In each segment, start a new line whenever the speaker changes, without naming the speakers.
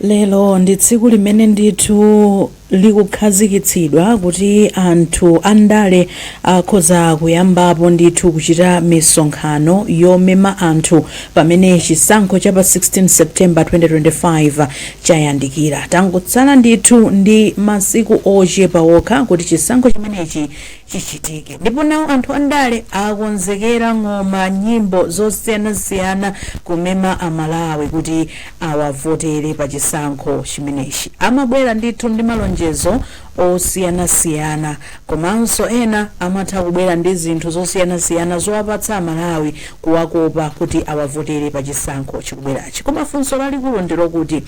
Lelo ndi tsiku limene ndithu likukhazikitsidwa kuti anthu andale akhoza kuyambapo ndithu kuchita misonkhano yomema anthu pamene chisankho cha pa 16 September 2025 chayandikira. Tangotsala ndithu ndi masiku ochepa okha kuti chisankho chimenechi chichitike, ndipo nawo anthu andale akonzekera ng'oma, nyimbo zosiyanasiyana kumema amalawi kuti awavotere pa chisankho chimenechi. Amabwera ndithu ndi malonjezo osiyanasiyana, komanso ena amatha kubwera ndi zinthu zosiyanasiyana zowapatsa amalawi kuwakopa kuti awavotere pa chisankho chikubwerachi. Koma funso lalikulu ndilokuti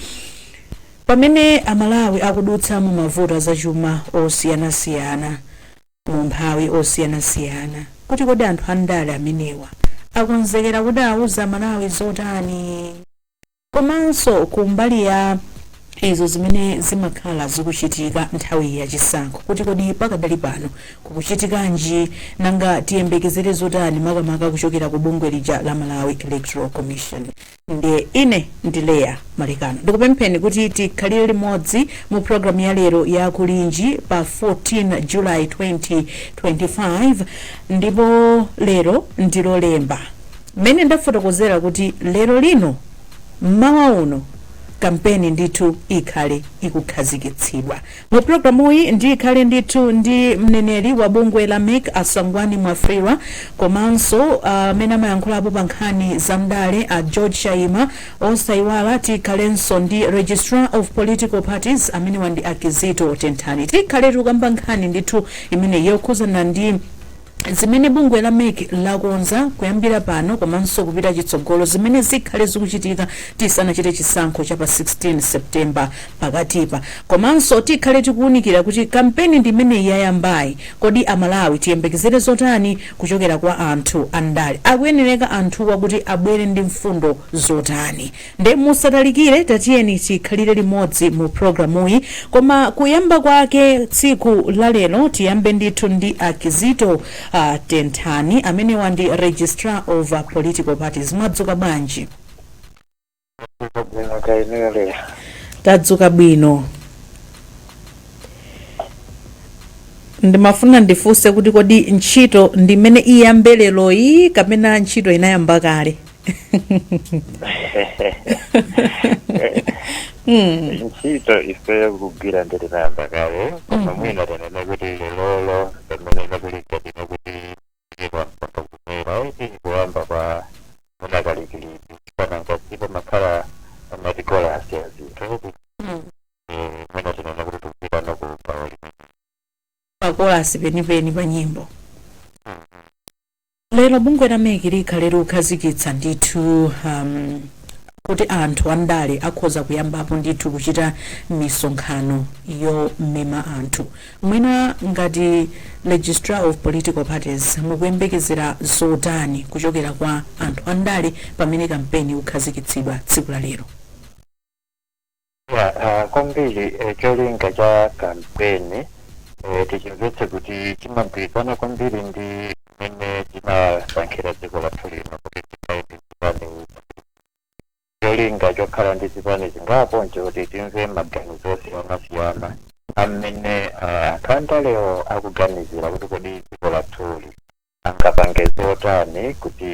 pamene amalawi akudutsa mu mavuto zachuma osiyanasiyana mu nthawi osiyanasiyana, kuti kodi anthu andale amenewa akonzekera kuti awuza amalawi zotani? Komanso kumbali ya izo zimene zimakhala zikuchitika nthawi ya chisankho, kuti kodi pakadali pano kukuchitikanji, nanga tiyembekezere zotani makamaka kuchokera ku bungwe lija la Malawi Electoral Commission. Ndiye ine ndi Leah Malikano ndikupempheni kuti tikhalire limodzi mu programu ya lero ya Kulinji pa 14 July 2025, ndipo lero ndilo lemba mmene ndafotokozera kuti lero lino mmawa uno kampeni ndithu ikhale ikukhazikitsidwa. Mu programu iyi ndikhale ndithu ndi mneneri wa bungwe la MEC Asangwani Mwafrira, komanso amene amayankhulapo pa nkhani za mdale a George Shaima. Osaiwala tikhalenso ndi Registrar of Political Parties amene wandi Akizito Tentani. Tikhale tukamba nkhani ndithu imene yokhuzana ndi zimene bungwe la MEC lakonza kuyambira pano komanso kupita chitsogolo, zimene zikhale zikuchitika tisanachite chisankho cha pa 16 September pakatipa. Komanso tikhale tikuwunikira kuti kampeni ndi imene yayambayi, kodi amalawi tiyembekezere zotani kuchokera kwa anthu andale? Akuyenereka anthuwa kuti abwere ndi mfundo zotani? Nde musatalikire, tatiyeni tikhalire limodzi mu programuyi. Koma kuyamba kwake tsiku la lero tiyambe ndithu ndi Akizito Tentani amene wandi Registrar of Political Parties. Mwadzuka bwanji? Tadzuka bwino. Ndimafuna ndifunse kuti kodi ntchito ndi imene iyambe leroyi kapena ntchito inayamba kale?
Ntchito ife kugwira ndiri nayamba kale, koma mwina tanena kuti lelolo pamene nakulikadina kuti kuwamba kwa munakalikilidi kana ngasipo makhala amatikola asiyazinthu mwina tanena kuti tukira nokupa
pakolasi penipeni pa nyimbo. Lero bungwe la MEC likhale likukhazikitsa ndithu kuti anthu andale akhoza kuyambapo ndithu kuchita misonkhano yomema anthu. Mwina ngati Registrar of Political Parties mukuyembekezera zotani kuchokera kwa anthu andale pamene kampeni ikukhazikitsidwa tsiku la lero?
Kwambiri cholinga cha kampeni tichimvetse kuti chimagwirizana kwambiri ndi mene timasankhira dziko lathu lino kuti timaitizipani cholinga chokhala ndi zipani zingapo nchoti timve maganizo osiyanasiyana amene anthu andalewo akuganizira kuti kodi dziko lathuli angapange zotani kuti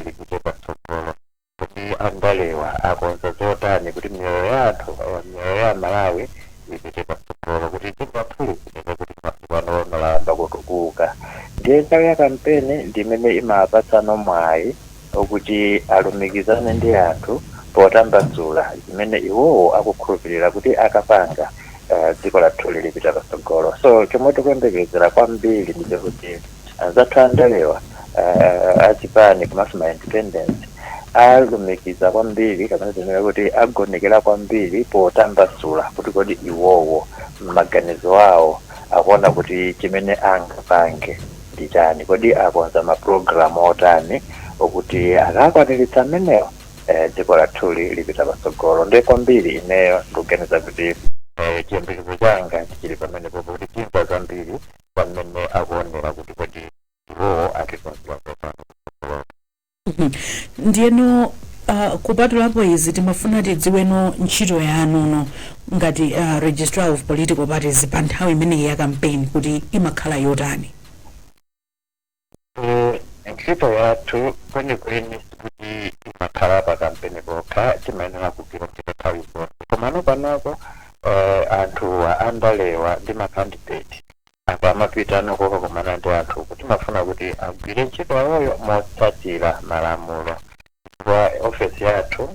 lipite patsogolo, kuti andalewa akonza zotani kuti miyoyo ya Malawi ipite patsogolo, kuti dziko lathuli lipite kuti masipano malamba kutukuka. Ndiye nthawi ya kampeni ndi imene imapatsana mwayi okuti alumikizane ndi anthu potambasula zimene iwowo akukhulupirira kuti akapanga dziko lathuli lipita patsogolo. So chomwe tikuyembekezera kwambiri ndi kuti anzathu andalewa achipani komanso ma independence alumikiza kwambiri kapena zinena kuti agonekera kwambiri potambasula kuti kodi iwowo maganizo awo akuona kuti chimene angapange ndi chani, kodi akonza mapulogalamu otani okuti akakwaniritsa amenewo dziko lathuli lipita patsogolo. Ndiye kwambiri ineyo ndikuganiza kuti chiyembekezo changa chili pamene popo kuti timva zambiri pamene akuonera kuti kodi iwowo atikonzera zotani.
Ndiyeno kupatulapo izi timafuna tidziweno ntchito yanuno ngati registrar of political parties pa nthawi imeneyi ya campaign kuti imakhala yotani.
Ntchito yathu kwenikweni kuti imakhala pa campaign kokha timayenera kugwira nthawi zonse komano panopo anthu andalewa ndi makandidate apa amapitano kokakumana ndi anthu kuti mafuna kuti agwire ntchito yawoyo motsatira malamulo. Kwa ofesi yathu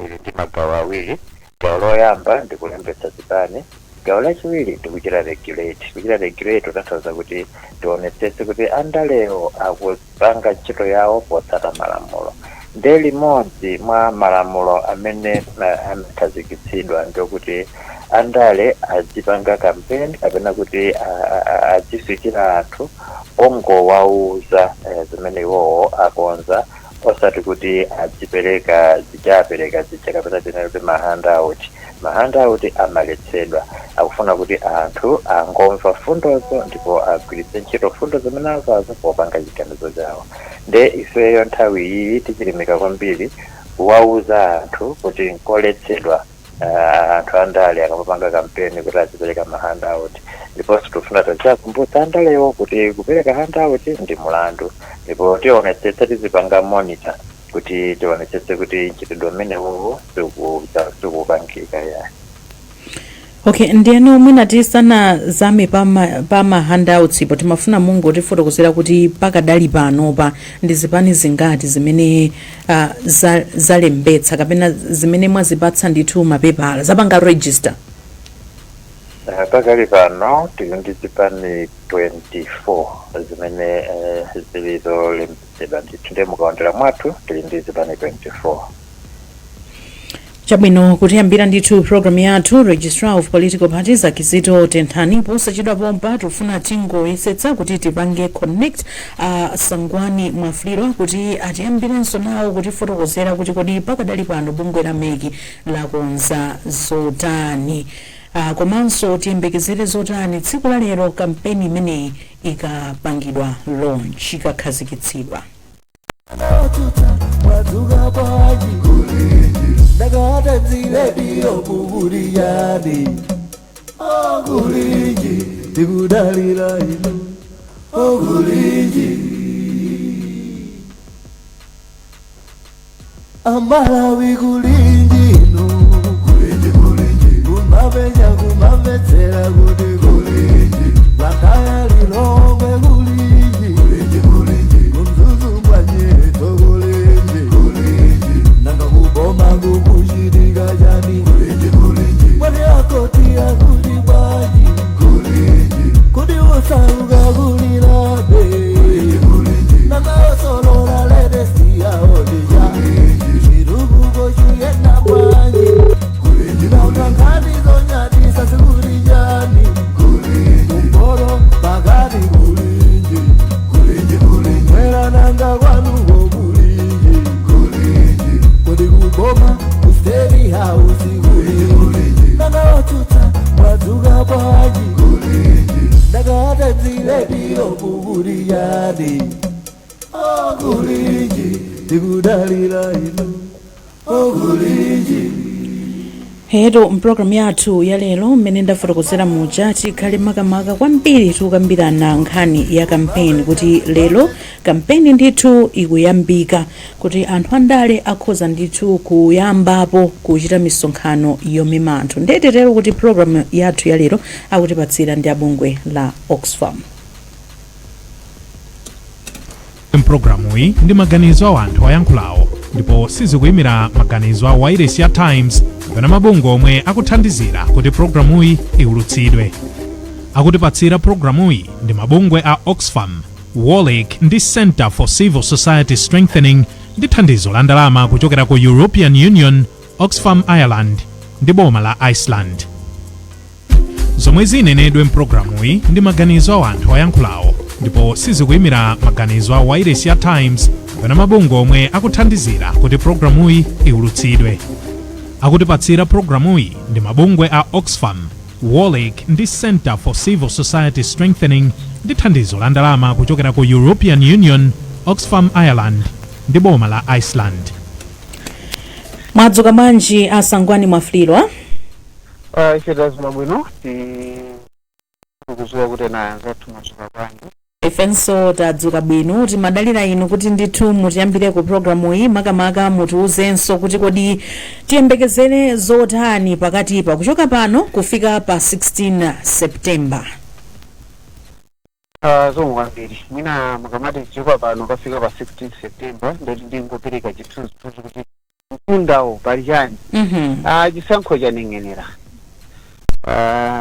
ili ndi magawo awiri, gawo loyamba ndi kulembetsa zipani, gawo lachiwiri ndi kuchita regulate. Kuchita regulate kutanthauza kuti tionetsetse kuti andalewo akupanga ntchito yawo potsata malamulo. Ndi limodzi mwa malamulo amene anakhazikitsidwa ndikuti andale azipanga campaign kapena kuti aziswitira anthu ongowauza zimene iwowo akonza osati kuti azipereka zichapereka zicha kapena kuti mahandout amaletsedwa. Akufuna kuti anthu angomva fundozo ndipo agwiritse ntchito fundo zimene azazo popanga ziganizo zawo. Nde ifeyo nthawi iyi tichilimika kwambiri kuwauza anthu kuti nkoletsedwa anthu andale akamapanga kampeni kuti azipereka mahandout. Ndiponso tikufuna tiwakumbutsa andalewo kuti kupereka handout ndi mulandu, ndipo tionetsetse tizipanga monitor kuti tionetsetse kuti ntchitidwe umenewo sikupangika ya.
Okay, ndiyeno mwina tisanazame pa mahandouts ipo timafuna mungu tifotokozera kuti pakadali panopa ndi zipani zingati zimene zalembetsa kapena zimene mwazipatsa ndithu mapepala zapanga register.
Pakali pano tili ndi zipani 24 zimene zili zolembetsedwa ndithu, ndi mukaundera mwathu tili ndi zipani 24.
Chabwino kutiyambira ndithu program yathu registrar of political parties Akizito Tenthani posachedwa pompa tufuna tingoyesetsa kuti tipange connect Sangwani Mwafuliro kuti atiyambirenso nawo kuti fotokozera kuti kodi pakadali pano bungwe la meki lakonza zotani. Komanso tiyembekezere zotani tsiku la lero kampeni imeneyi ikapangidwa launch ikakhazikitsidwa. Nagata zile kuburiani oguliji digudalira ino oguliji amalawi gulinji no gulinji kumabenya kumabetsera kuti gulinji bakaya lilongwe gulinji kumzuzu mbanye gulinji nanga kuboma kukushirika jani mwani akotia kulibaji kudi usauga kulilabe nanga osolola ledesi ya odija shirugu goshu yena mwanyi na unankani zonyati sasuguri jani kumboro bagari kulinji mwera nanga wanugo Boma, usteri hausi gulinji Nanga otuta, waduga baji gulinji Naga ata zile diyo kuburi yani gulinji digudalira ino gulinji. Hero mprogram yathu ya lero mmene ndafotokozera muja tikhale makamaka kwambiri tukambirana nkhani ya campaign kuti lero campaign ndithu ikuyambika kuti anthu andale akhoza ndithu kuyambapo kuchita misonkhano yomema anthu. Ndetero kuti program yathu ya lero akutipatsira ndi abungwe la Oxfam.
Programu iyi ndi maganizo a anthu ayankhulawo ndipo sizikuyimira maganizo a Wailesi ya Times kapena mabungwe omwe akuthandizira kuti programu iyi iwulutsidwe. Akutipatsira programu iyi ndi mabungwe a Oxfam, Warwick ndi Center for Civil Society Strengthening ndi thandizo la ndalama kuchokera ku European Union, Oxfam Ireland ndi boma la Iceland. Zomwe zinenedwe mpulogalamu iyi ndi maganizo a anthu ayankhulawo ndipo sizikuyimira maganizo a Wailesi ya Times kapena mabungwe omwe akuthandizira kuti programu iyi iwulutsidwe. Akutipatsira programu iyi ndi mabungwe a Oxfam, Warwick ndi Center for Civil Society Strengthening ndi thandizo la ndalama kuchokera ku European Union, Oxfam Ireland ndi boma la Iceland.
Mwadzuka bwanji asangwani mwafulidwa?
Ife tazuma bwino tikuzuwa kuti anzathu mwadzuka bwanji.
Ifenso tadzuka bwino timadalira inu kuti ndithu mutiyambire ku programu iyi makamaka mutiuzenso kuti kodi tiyembekezere zotani pakati pa kuchoka pano kufika pa 16 September.
Zomwe kwambiri mwina mukamati tichoka pano kafika pa 16 September ndoti ndingopereka chithunzi kuti mkundawo pali chani. Chisankho chaneng'enera.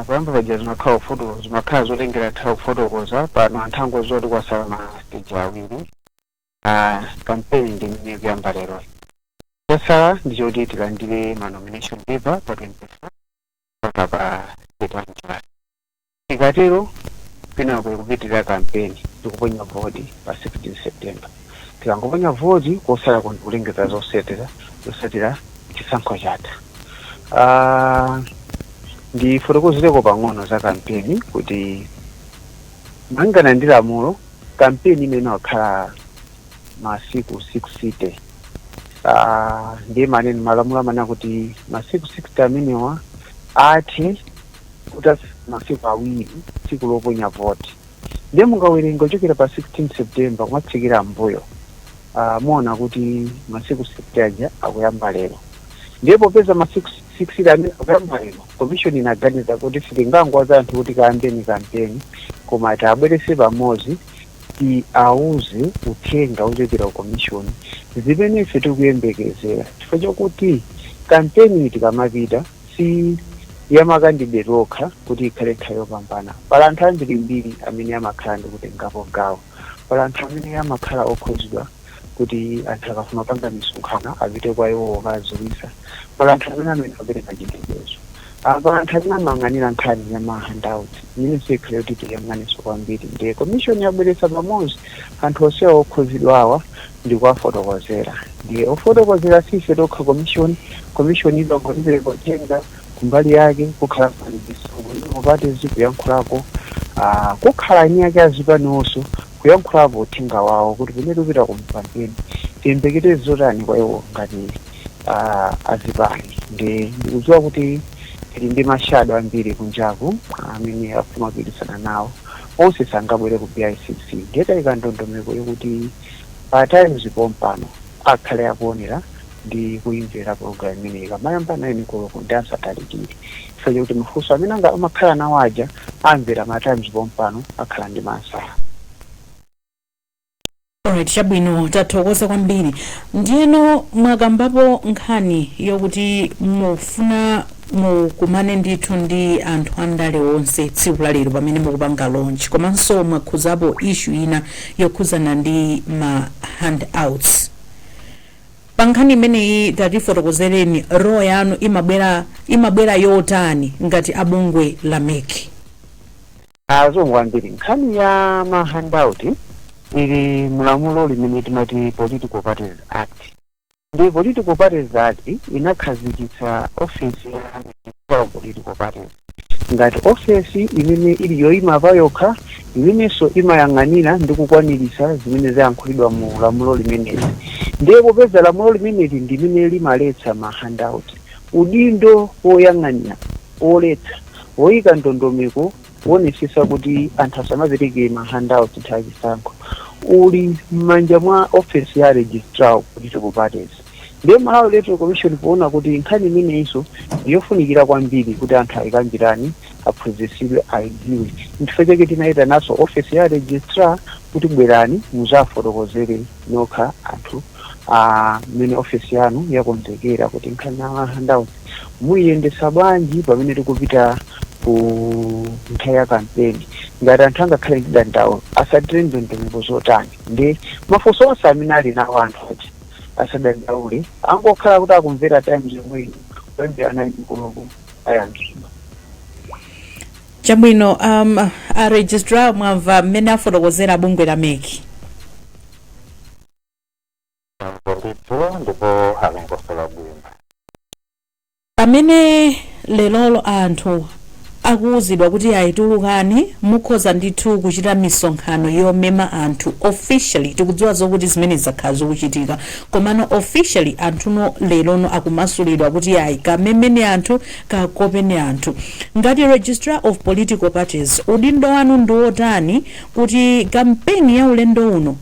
Pamwe paja zimakhala foto zimakhala zotengera nthawi kufotokoza pano anthango zoti kwasala mastage awiri. Kampeni ndi imene kuyamba lero. Chasala ndichoti tilandire ma nomination paper pa 24 mpaka pa 31 July. Tikatero pinako kupitirira kampeni tikuponya voti pa 16 September. Tikangoponya voti kosala kulengeza zosatira chisankho chatha. Ndi fotokozereko pang'ono za kampeni kuti mangana ndi lamulo kampeni imene wakhala masiku 6 ndiye maneni malamulo amanena kuti masiku 6 amenewa athe kuta masiku awiri tsiku loponya voti. Ndiye mungawerenga ochokera pa 16 September kumatsikira mbuyo muona kuti masiku 6 aja akuyamba lero. Ndiye popeza masiku 6 amene akuyamba lero commission inaganiza kuti sitingangwaza anthu kuti kampeni koma tabwerese pamodzi auze uthenga ochokera ku commission zimene ife tikuyembekezera chifukwa chokuti kampeni tikamapita si yamakandidate okha kuti ikhale nthawi yopambana. Pala anthu ambirimbiri amene amakhala ndi kutengapo gawo. Pala anthu amene amakhala okhuzidwa kuti anthu akafuna kupanga misonkhano apite kwa iwo okadziwitsa. Pala anthu amene apereka chitetezo. Pala anthu amene amang'anira nkhani ya ma-handouts imene sikhale kuti tiyang'aniso kwambiri. Ndiye commission yabweretsa pamodzi anthu onsewa okhuzidwa awa ndi kuwafotokozera. Ndiye ofotokozera sife tokha commission izokonzereka uthenga kumbali yake kukhala kupati zikuyankhulako kukhala nyake azipanonso kuyankhulapo uthenga wawo kuti pamene tupita kumpambeni tiyembekeze zotani kwa iwo ngati azipani. Ndikudziwa kuti tili ndi mashado ambiri kunjaku amene afuna kugwirizana nawo onse sangabwere ku BICC. Ndiye tayika ndondomeko yokuti pa times pompano akhale akuonera ndi kuimvera program imene ikamayamba nayo nikoloko ndi asatalikire. Chifukwa kuti mafunso amene amakhala nawo aja amvera ma times pompano akhala ndi masala.
Alright, chabwino tathokoza kwambiri. Ndiyeno mwakambapo nkhani yokuti mufuna mukumane ndithu ndi anthu andale onse tsiku la lero pamene mukupanga launch, komanso mwakhuzapo issue ina yokhuzana ndi ma handouts. Pa nkhani imeneyi tatifotokozereni roho yanu imabwera yotani ngati abungwe la MEC?
Zomwe kwambiri nkhani ya ma handout ili mulamulo limene timati Political Parties Act. Ndi Political Parties Act inakhazikitsa office ya political parties ngati office imene ili yoyima pa yokha imenenso imayang'anira ndi kukwaniritsa zimene zayankhulidwa mu lamulo limeneli. Ndiye popeza lamulo limeneli ndi limene limaletsa ma handout, udindo woyang'anira oletsa woyika ndondomeko wonesesa kuti anthu asamapereke ma handout nthawi chisankho uli m'manja mwa office ya registrar political parties. Ndiye Malawi Electoral Commission kuona kuti nkhani imeneyinso yofunikira kwambiri kuti anthu ayikambirani aphunzitsidwe ayidziwe. N'chifukwa chake tinayita naso office ya registrar kuti bwerani muzafotokozere nokha anthu mmene office yanu yakonzekera kuti nkhani ya handout muyiyendesa bwanji pamene tikupita ku nthawi ya kampeni. Ngati anthu angakhale ndi dandawo asatire ndondomeko zotani. Ndi mafunso onse amene ali nawo anthu aja asadandaule angokhala kuti akumvera times yomweyi kuyambira 9 koloko ayankhidwa.
Chabwino a registrar mwamva mmene afotokozera abungwe la MEC.
Ndipo alongosola bwino.
Pamene lelolo anthu akuwuzidwa kuti ayitulukani mukhoza ndithu kuchita misonkhano yomema anthu officially tikudziwa zokuti zimene zakhala zikuchitika komano officially anthuno lerono akumasulidwa kuti ayi kamemene anthu kakopene anthu ngati registrar of political parties udindo wanu ndi wotani kuti kampeni ya ulendo uno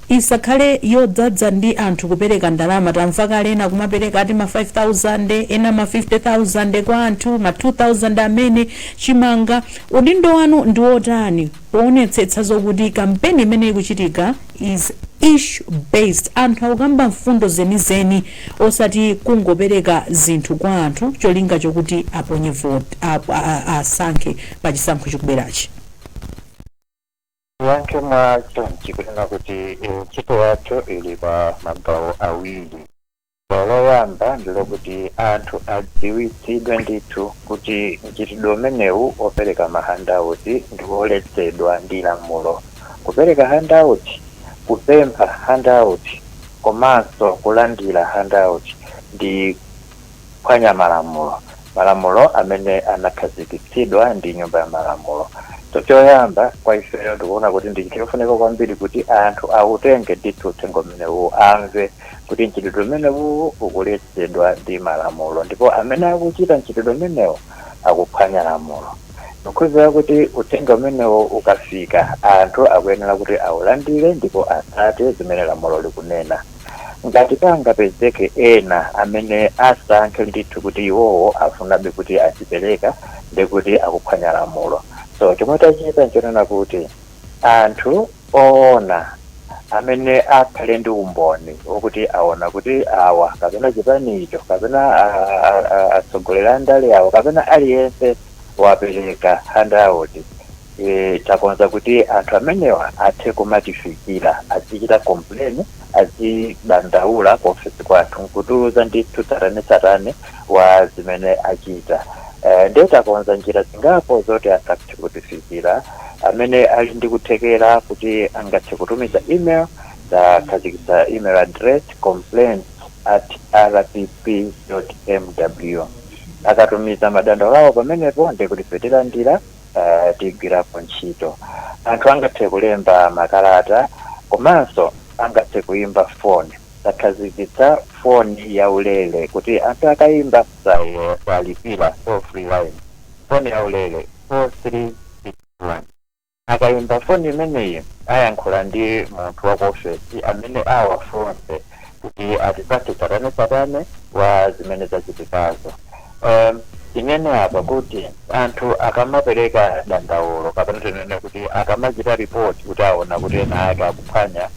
isakhale yodzadza ndi anthu kupereka ndalama tamva kale ena kumapereka ati ma 5,000 ena ma 50,000 kwa anthu ma 2,000 amene chimanga udindo wanu ndi wotani poonetsetsa zokuti kampeni imene ikuchitika is issue based anthu akukamba mfundo zenizeni osati kungopereka zinthu kwa anthu cholinga chokuti aponye vote asankhe pa chisankho chikubwerachi.
Yankhe mwa chonchi kunena kuti ntchito yathu ili pa magawo awiri. Gawo loyamba ndilokuti anthu adziwitsidwe ndithu kuti mchitidwe umenewu opereka ma handout ndi woletsedwa ndi lamulo. Kupereka handout, kupempha handout, komanso kulandira handout ndi kuphwanya malamulo amene anakhazikitsidwa ndi nyumba ya malamulo. Choyamba kwa ifeyo ndikuona kuti ndi chinthu chofunika kwambiri kuti anthu awutenge ndithu uthenga umenewu amve kuti mchitidwe umenewu ukuletsedwa ndi malamulo ndipo amene akuchita mchitidwe umenewu akuphwanya lamulo. Nkhuzira kuti uthenga umenewu ukafika anthu akuyenera kuti awulandire ndipo atsate zimene lamulo likunena. Ngati pangapezeke ena amene asankhe ndithu kuti iwowo afunabe kuti azipereka ndikuti akuphwanya lamulo. So chomwe tachita nchonena kuti anthu oona amene akhale ndi umboni wokuti aona kuti awa kapena chipanicho kapena atsogolera ndale awo kapena aliyense wapereka handout takonza kuti anthu amenewa athe kumatifikira azichita complain azidandaula ku ofisi kwathu nkutiuza ndithu tsatane wa zimene achita. Ndiye takonza njira zingapo zoti athe kutifikira amene ali ndi kuthekera kuti angathe kutumiza email takhazikitsa email address complaints@rpp.mw akatumiza madandaulo awo pamenepo ndi kuti ife tilandira tigwirapo ntchito. Anthu angathe kulemba makalata komanso angathe kuimba foni takhazikitsa foni ya ulere kuti anthu akayimba salipira for free line foni ya ulere 4361 akayimba foni imeneyi ayankhula ndi munthu wa ku ofesi amene awafunse kuti atipatse tsatane wa zimene zachitikazo. Imene apa kuti anthu akamapereka dandaulo kapena tinene kuti akamachita report kuti aona kuti ena ake akuphwanya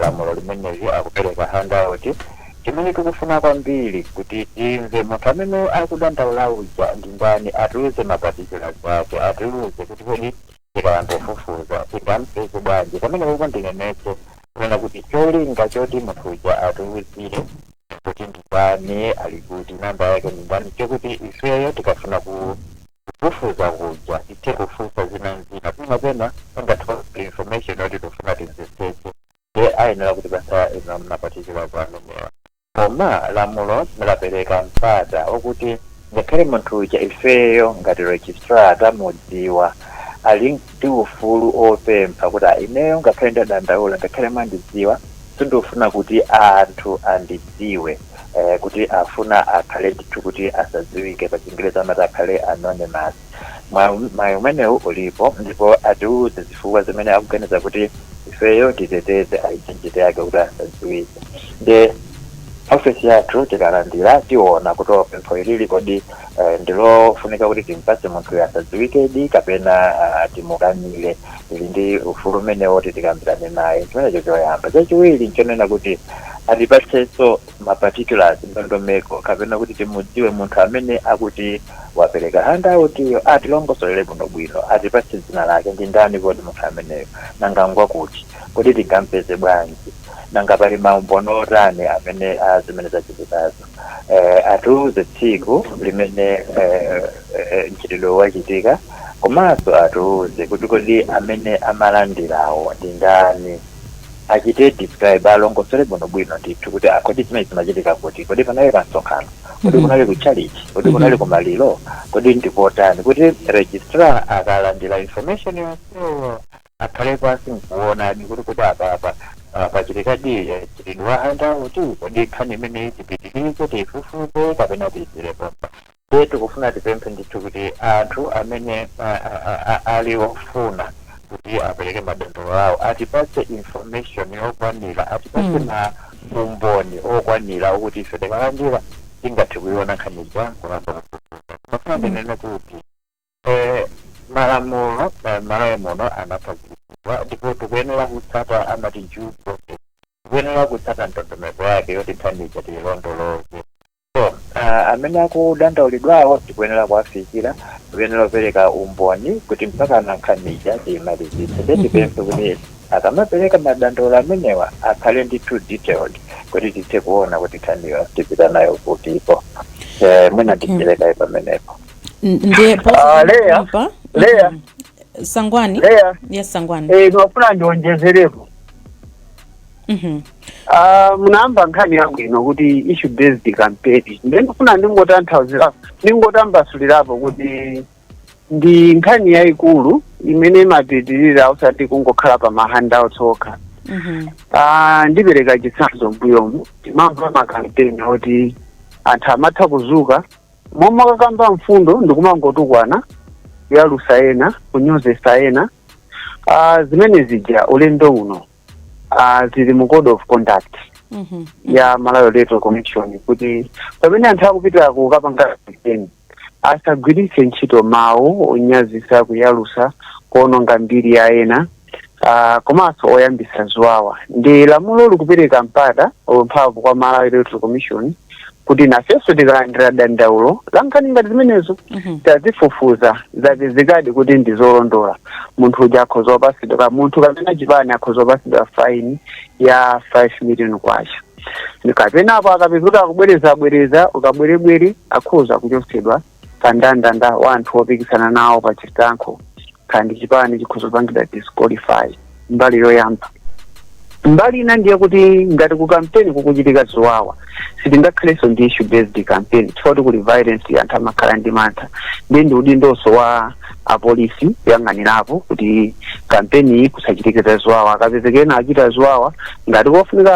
lamulo limeneli akupereka handout chimene tikufuna kwambiri kuti timve munthu amene akudandaula uja ndi ndani atiuze maparticulars ake atiuze kuti kodi tikambofufuza tingampeze bwanji pamene kuko ndinenetse kunena kuti cholinga choti munthu uja atiuzire kuti ndani ali kuti namba yake ndi ndani chokuti ifeyo tikafuna kufufuza kuja tithe kufufuza zina pena ungathola information yoti tofuna timvetsetse ayenera kuti basa maparticulars amenewa. Koma lamulo lapereka mpata okuti ngakhale munthu uja ifeyo ngati registrar tamudziwa ali ndi ufulu opempha kuti ineyo ngakhale ndadandaula ngakhale mandidziwa sindifuna kuti anthu andidziwe kuti afuna akhale ndithu kuti asadziwike pa Chingerezi amati akhale anonymous. Mwayi umenewu ulipo ndipo atiuze zifukwa zimene akuganiza kuti ifeyo titeteze identity yake kuti asadziwike. De ofisi yathu tikalandira tiona kuti pempho ilili kodi ndilofunika kuti timpatse munthu asadziwikedi kapena timukanire ili ndi ufulu umenewo tikambirane naye. Chimenecho choyamba. Chachiwiri nchonena kuti atipatsenso maparticulars ndondomeko kapena kuti timudziwe munthu amene akuti wapereka handout iyo atilongosolere bwinobwino atipatse dzina lake ndi ndani kodi munthu ameneyo nangangwa kuti kodi tingampeze bwanji nanga pali maumboni otani amene zimene zachitikazo. Atiuze tsiku limene mchitidwe wachitika komanso atiuze kuti kodi amene amalandirawo ndi ndani achite describe alongosole bwinobwino ndithu kuti kodi chimene chimachitika kuti kodi panali kasonkhano kodi kunali kuchalichi kodi kunali kumaliro kodi ndipotani kuti registrar akalandira information yonseyo akhale pansi nkuonadi kuti apapa pachitikadi chitidwa handout kodi nkhani imene tipitirike tifufuze kapena tiyisire pompa tikufuna tipemphe ndithu kuti anthu amene ali ofuna kuti apereke madandaulo awo atipatse information yokwanira atipatse na umboni okwanira ukuthi ife tikalandira tingathe kuiona nkhaniza kulamba mafuna ndinene kuti malamulo anaphatikiziwa ndipo tikuyenera kutsata amati due process tikuyenera kutsata ndondomeko yake yoti nkhaniza tiyilondoloze so amene akudandaulidwawo tikuyenera kuwafikira tikuyenera kupereka umboni kuti mpaka nkhaniza tiyimalizitse tipemphe kuti akamapereka madandaulo amenewa akhale ndithu detailed kuti tithe kuona kuti nkhaniyo tipita nayo kutipo mwina tichilekayo pamenepo
ndiye
Leya
Sangwani
Leya
yes Sangwani
nofuna ndionjezerepo munamba nkhani yangu ino kuti issue based campaign ndikufuna ndingotambasulirapo kuti ndi nkhani yayikulu imene imapitirira usati kungokhala pa mahandouts okha ndipereka chitsanzo mbuyomu timamva makampeni oti anthu amatha kuzuka momwe kakamba mfundo ndikumangotukwana yalusa ena kunyozesa ena zimene zija ulendo uno zili mu code of conduct ya Malawi Electoral Commission kuti pamene anthu akupita kukapanga campaign asagwiritse ntchito mawu onyazisa kuyalusa kuononga mbiri ya ena komanso oyambisa ziwawa ndi lamulo likupereka mpata mphamvu kwa Malawi Electoral Commission kuti nafenso tikalandira dandaulo la nkhani ngati zimenezo tazifufuza zapezekadi kuti ndizolondola munthu uja akhoza kupasidwa munthu kapena chipani akhoza kupasidwa faini ya 5 million kwacha ndikapenapo akapezeka akubwereza ukabwerebwere akhoza kuchotsedwa pa ndandanda wa anthu opikisana nawo pa chisankho kandi chipani chikhoza kupangidwa disqualify mbali yoyamba mbali ina ndiye kuti ngati ku campaign kukuchitika ziwawa sitingakhalenso ndi issue based campaign chifukwa kuli violence anthu amakhala ndi mantha ndi udindoso wa apolisi yang'anirapo kuti campaign iyi kusachitikiza ziwawa akapezekena achita ziwawa ngati kofunika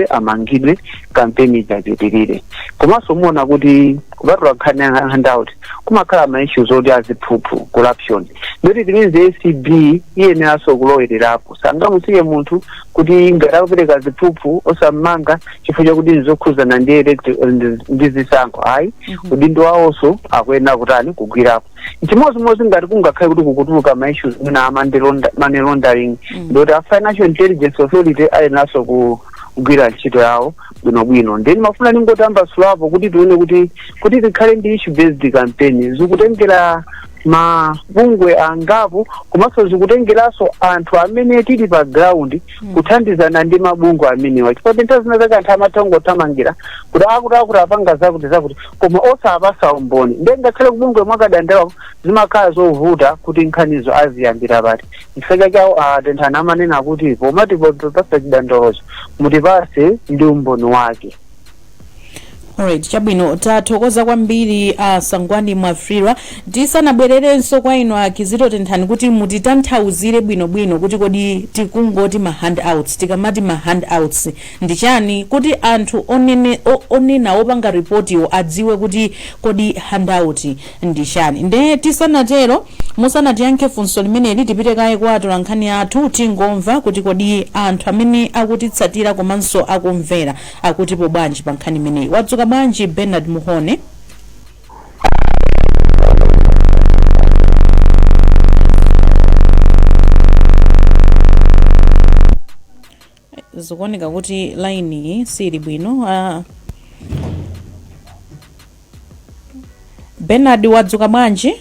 amangidwe campaign ichapitirire komanso muona kuti kupatula nkhani ya handout kumakhala ma issues oti aziphuphu corruption ndoti timizi ACB iyeneranso kulowelerapo sangamusiye munthu kuti ngati akupereka ziphuphu osammanga chifukwa chakuti ndizokhuzana ndi zisankho ayi udindo wawonso akuyenera kutani kugwirapo chimodzimodzi ngati kungakhale kuti kukutuluka ma issues mwina money laundering ndoti a Financial Intelligence Authority ayeneranso kugwira ntchito yawo bwinobwino ndeni mafuna ningotambasulapo kuti tione kuti tikhale ndi issue based campaign zikutengera mabungwe angapo komanso zikutengeranso anthu amene tili pa ground kuthandizana ndi mabungwe amenewa chifukwa nthawi zina zake anthu amatangothamangira kuti akuti apanga zakuti koma osapasa umboni ndiye ngakhale kubungwe mwakadandaula zimakhala zovuta kuti nkhanizo aziyambira pati chifukwa chawo atenthana amanena kuti pomati popasa chidandaulocho mutipase ndi umboni wake.
Alright, chabwino tathokoza kwambiri Sangwani Mwafrirwa tisanabwererenso kwa ino akizito tenthani kuti mutitanthauzire bwinobwino kuti kodi tikungoti ma handouts tikamati ma handouts ndi chani kuti anthu onena opanga reportiwo adziwe kuti kodi handout ndi chani nde tisanatero musanatiyankhe funso limeneli tipite kaye kwa atolankhani athu tingomva kuti kodi anthu amene akutitsatira komanso akumvera akuti po bwanji pa nkhani imeneyi wadzuka bwanji Bernard Muhone. Zikuoneka kuti line sili bwino. Bernard wadzuka bwanji?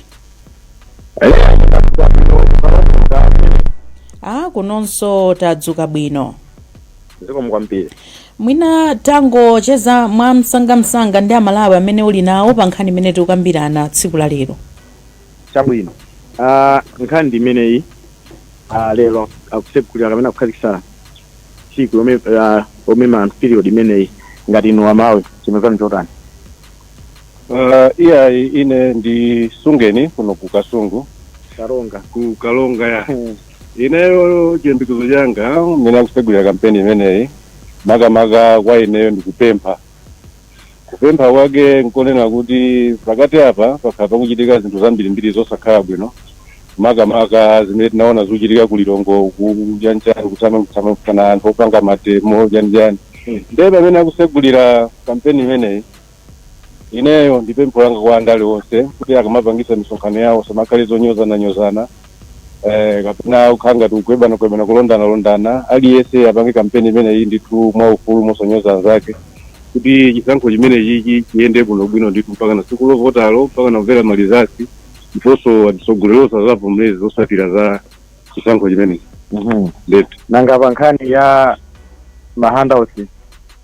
Kunonso tadzuka bwino.
Ziko mkwambiri.
Mwina tango cheza mwa msanga ndi amalawi amene uli nawo pa nkhani imene tikukambirana tsiku la lero.
Chabwino. Nkhani imeneyi lero akusekulira kapena kukhazikisana siku omema anthu period imeneyi ngati inu amawe chimezani chotani?
Iya ine ndi Sungeni kuno ku Kasungu
Kalonga.
ku Kalonga ya ineyo chiyembekezo changa mina kusegulira kampeni imeneyi makamaka kwa ineyo ndikupempha kwake nkonena kuti pakati apa pakhala pakuchitika zinthu zambirimbiri zosakhala bwino makamaka zimene tinaona zikuchitika kulilongo kujanjani kutsamana anthu opanga matemo janjani ndiye pamene akusegulira kampeni imeneyi ineyo ndipempho langa kwa andale onse kuti akamapangisa misonkhano yawo samakhale zonyozana kapena ukhanga tikugwebana kulondana aliyense apange kampeni imeneyi ndithu mwaufulu mosonyoza anzake kuti chisankho chimenechi chiyende bwinobwino ndithu mpaka na siku lovotalo mpaka na kumvera malizasi ndiponso atisogolerosa zavomezi zosatira za chisankho chimenechi.
Nanga pa nkhani ya mahandouts.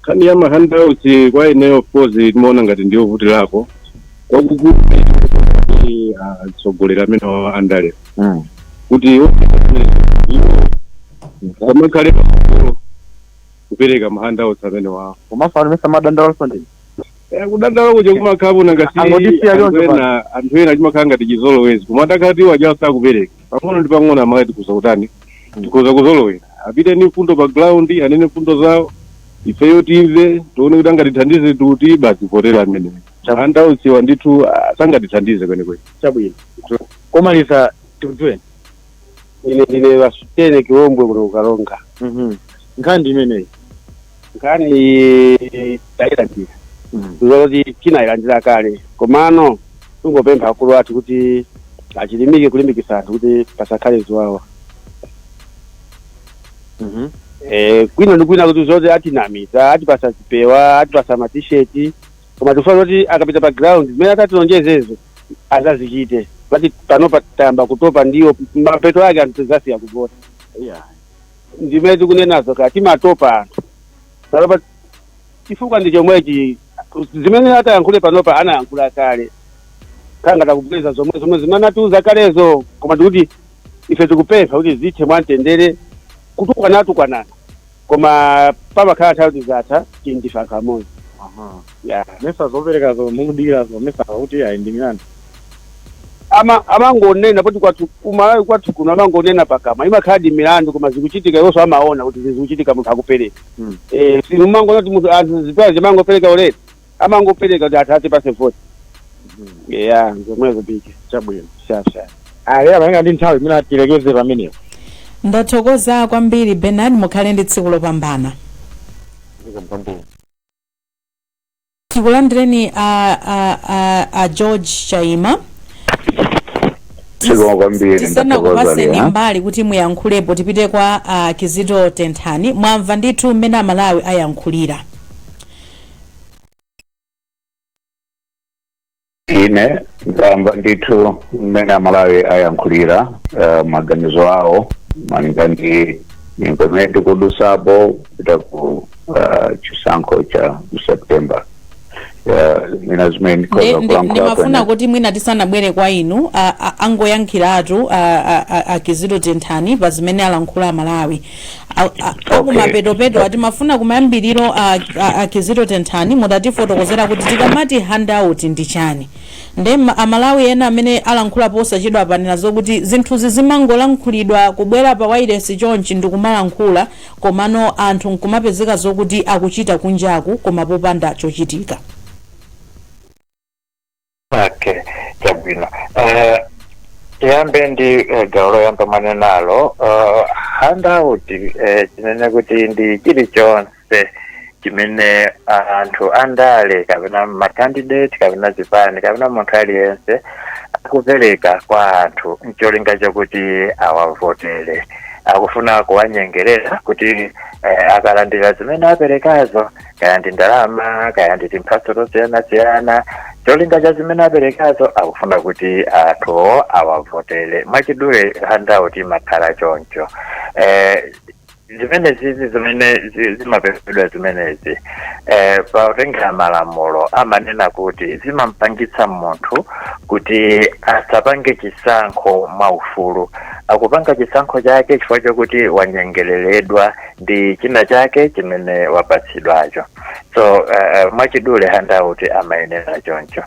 Nkhani ya mahandouts kwa ineyo of course timaona ngati ndiyo vutilako kwakukulu atsogolera amene wa andale kuti samakhale pakulu kupereka mahandouts amene wawo
Komanso mesa madandalo ndi.
kudandala kuja kumakhapo nangasi anthu ena chimakhala ngati chizolowezi koma atakati waja sakupereka pang'ono ndi pang'ono amakati kuzakutani tikuza kuzolowera apite ni mfundo pa ground anene mfundo zawo ifeyo timve tione kuti angatithandize kuti bazivotera amene handoutsiwa ndithu sangatithandize kwenekwene
Chabwino. Komaliza tikuzweni.
Ine ndine Wasutene Kiwombwe kuno Kalonga.
Nkhani imeneyi.
Nkhani tayilandira. Zoti tinayilandira kale. Komano tungopempha akulu athu kuti achilimike kulimbikisa anthu kuti pasakhale ziwawa. Kwina ndi kwina kuti zoti atinamiza, atipasa zipewa, atipasa matisheti. Koma tifuna kuti akapita pa ground zimene atatilonjezezo azazichite. Pati panopa tayamba kutopa ndiyo mapeto yake anthu zasiya kuvota. Ndimene tikunenazo kati timatopa anthu. Panopa chifukwa ndi chomwechi zimene atayankhule panopa anayankhula kale. Khanga takubweza zomwe zimene atiuza kalezo koma tikuti ife tikupempha kuti zithe mwamtendere kutukwana koma pamakhala nthawi zatha tindifa kamodzi.
Mesa zoperekazo mukudikirazo mesa kuti ayindimirani.
Amangonena kuti kumalawi kwathu kuno amangonena pakama imakhadi milandu koma zikuchitika iwonso amaona kuti zikuchitika munthu akupereka. Simumangona kuti munthu zipewa zimangopereka ulere amangopereka kuti athathe pase voti. Zomwezo biki
Chabwino.
shasha.
Apange ndi nthawi imene atirekeze pamenepo.
Ndathokoza kwambiri Bernard, mukhale ndi tsiku lopambana. Tikulandireni a George Chaima. Tisana kupaseni mbali kuti muyankhulepo tipite kwa Kizito Tenthani. Mwamva ndithu mmene amalawi ayankhulira.
Ine ndamba ndithu mmene amalawi ayankhulira maganizo awo maningani implement kudusapo kupita ku chisankho cha September.
Ndimafuna kuti mwina tisanabwere kwa inu angoyankhiratu Kizito Tenthani pa zimene alankhula Malawi. Kumapetopeto ati mafuna kumayambiriro Kizito Tenthani mutatifotokozera kuti tikamati handout ndi chani. Nde amalawi ena amene alankhula posachedwa apanena zokuti zinthuzi zimangolankhulidwa kubwera pa wireless chonchi ndikumalankhula komano anthu nkumapezeka zokuti akuchita kunjaku koma popanda chochitika.
Okay, chabwino. Yambe ndi gawo loyamba manenalo handout chinene kuti ndi chilichonse chimene anthu andale kapena macandidate kapena zipani kapena munthu aliyense akupereka kwa anthu ncholinga chokuti awavotere. Akufuna kuwanyengerera kuti akalandira zimene aperekazo kaya ndi ndalama kaya ndi timphatso tosiyana cholinga cha zimene aperekazo akufuna kuti anthu awavotere. Mwachidule handout imakhala choncho. Zimene zimapezedwa zimenezi patengera malamulo amanena kuti zimampangitsa munthu kuti asapange chisankho mwaufulu akupanga chisankho chake chifukwa chokuti wanyengeleredwa ndi china chake chimene wapatsidwacho. So mwachidule handout amayenera choncho.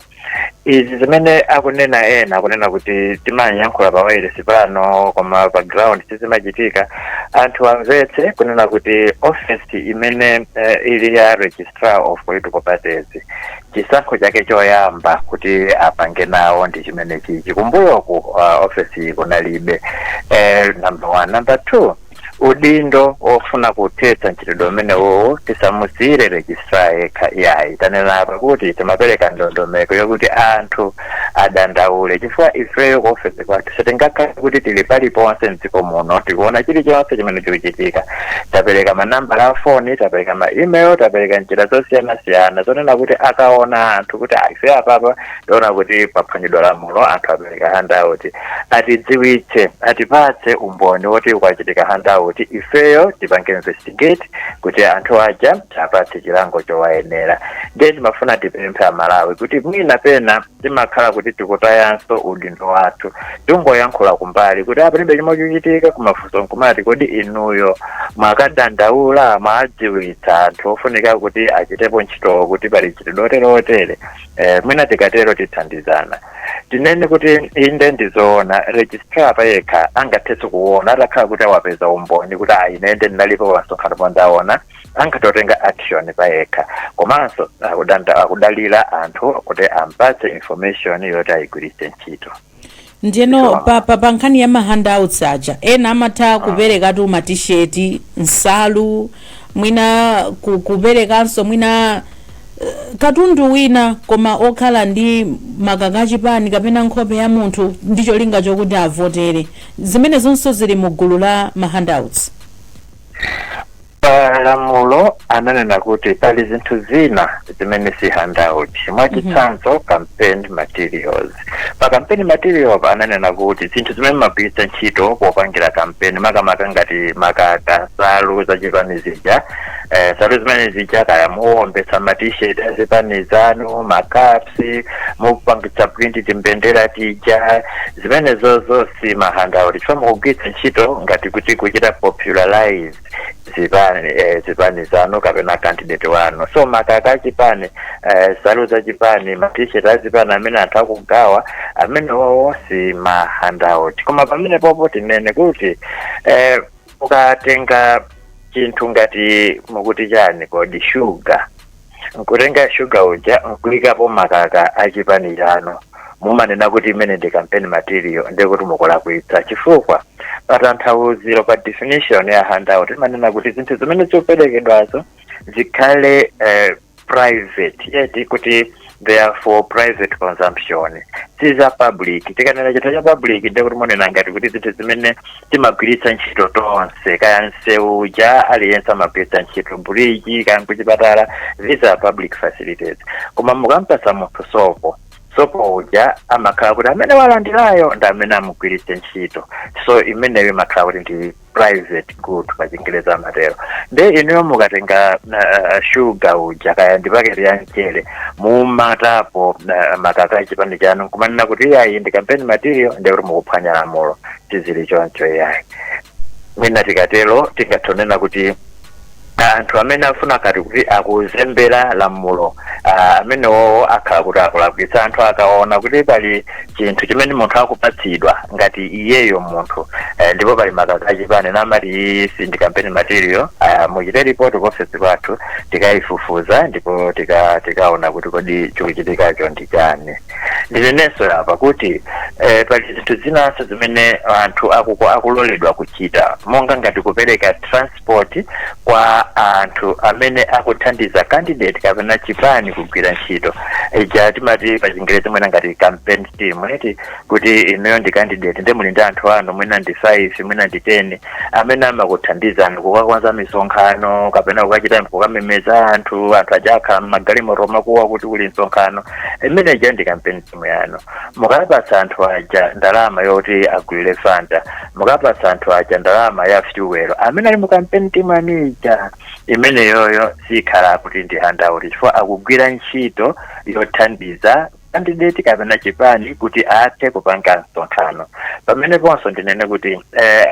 Izi zimene akunena ena akunena kuti timanyankhula pa wireless pano koma pa ground sizimachitika, anthu amvetse kunena kuti office imene ili ya registrar of political parties chisankho chake choyamba kuti apange nawo ndi chimene chichi. Kumbuyoku office kunalibe number 1. Number 2, udindo ofuna kuthetsa ntchito umenewo tisamusire registrar yekha yayi. Tanena apa kuti timapereka ndondomeko yokuti anthu adandaule chifukwa ifeyo ku office kwathu sitingakhala kuti tili paliponse mdziko muno tikuona chilichonse chimene chikuchitika. Tapereka manambala a phone, tapereka ma email, tapereka njira zosiyanasiyana zonena kuti akaona anthu kuti ife apapa tiona kuti paphwanyidwa lamulo, anthu apereka handout, atidziwitse, atipatse umboni woti kwachitika handout, ifeyo tipange investigate kuti anthu aja apatse chilango chowayenera. Ndiye timafuna tipemphe Amalawi kuti mwina pena timakhala kuti tikutayanso udindo wathu, tingoyankhula kumbali kuti apalibe chimwe chikuchitika, kumafunso nkumati kodi inuyo mwakadandaula mwadziwitsa anthu ofunika kuti achitepo ntchito kuti pali chitidwe lotere. Mwina tikatero tithandizana. Tinene kuti inde ndizoona registrar payekha angathetsa kuona atakhala kuti awapeza umboni kuti inende ndinalipo pasonkhano pondaona angatotenga action payekha, komanso akudalira anthu kuti ampatse information yoti ayigwiritse ntchito.
Ndiyeno pa nkhani ya handouts aja ena amatha kupereka tu ma t-shirt, nsalu, mwina kuperekanso mwina katundu wina koma okhala ndi makaka chipani kapena nkhope ya munthu ndicho linga chokuti avotere. Zimene zonso zili mu gulu la ma handouts.
Lamulo ananena kuti pali zinthu zina zimene si handout, mwachitsanzo campaign materials. Pa campaign materials ananena kuti zinthu zimene mapitsa ntchito popangira campaign makamaka ngati makaka, nsalu zachipani zija, nsalu zimene zija kaya muwombesa ma t-shirt azipani zanu, makapsi, mupangitsa print timbendera tija, zimene zozo si ma handout chifukwa mukugwiritsa ntchito ngati kuti kuchita popularize zipani zanu kapena candidate wanu. So makaka chipani, nsalu za chipani, ma t-shirt azipani amene anthu akugawa amene wowo si ma handout. Koma pamene popo tinene kuti ukatenga chinthu ngati mukuti chani kodi sugar, nkutenga sugar uja nkuikapo makaka achipani chanu, mumanena kuti imene ndi campaign material ndikuti mukulakwitsa chifukwa patanthauziro pa definition ya handout imanena kuti zinthu zimene zikuperekedwazo zikhale private, yeti kuti they are for private consumption, siza public. Tikanena chinthu cha public ndikuti monena ngati kuti zinthu zimene timagwiritsa ntchito tonse, kaya nsewu ja aliyense amagwiritsa ntchito, bridge kaya kuchipatala, these are public facilities. Koma mukampasa munthu sopo uja amakhala kuti amene walandirayo ndi amene amugwiritse ntchito, so imeneyo imakhala kuti ndi private good pa Chingereza amatero. Nde inuyo mukatenga sugar uja kaya ndi paketi ya mchere mumatapo makaka achipani chanu kumanena kuti yayi ndi campaign material ndi kuti mukuphwanya lamulo, tizili choncho yayi. Mwina tikatero tingatonena kuti anthu amene afuna kati kuti akuzembera lamulo amene wowo akhala kuti akulakwitsa, anthu akaona kuti pali chinthu chimene munthu akupatsidwa ngati iyeyo munthu ndipo pali makaka achipani namati ndi campaign material, muchite report ku office kwathu tikayifufuza ndipo tikaona kuti kodi chikuchitikacho ndi chani. Ndinenso apa kuti pali zinthu zinanso zimene anthu akuloledwa kuchita, monga ngati kupereka transport kwa anthu amene akuthandiza candidate kapena chipani kugwira ntchito. Ija timati pa Chingereza mwina ngati campaign team, eti kuti inuyo ndi candidate ndi muli ndi anthu anu mwina ndi 5 mwina ndi 10 amene amakuthandizani kukakwanza misonkhano kapena kukachita kukamemeza anthu aja akhala m'magalimoto makuwa kuti kuli msonkhano. Imene ija ndi campaign team yanu. Mukapatsa anthu aja ndalama yoti agwirire fanda, mukapatsa anthu aja ndalama ya fuel amene ali mu campaign team anija, imene yoyo sikhala kuti ndi handout chifukwa akugwira ntchito yothandiza candidate kapena chipani kuti athe kupanga msonkhano. Pamene ponso ndinene kuti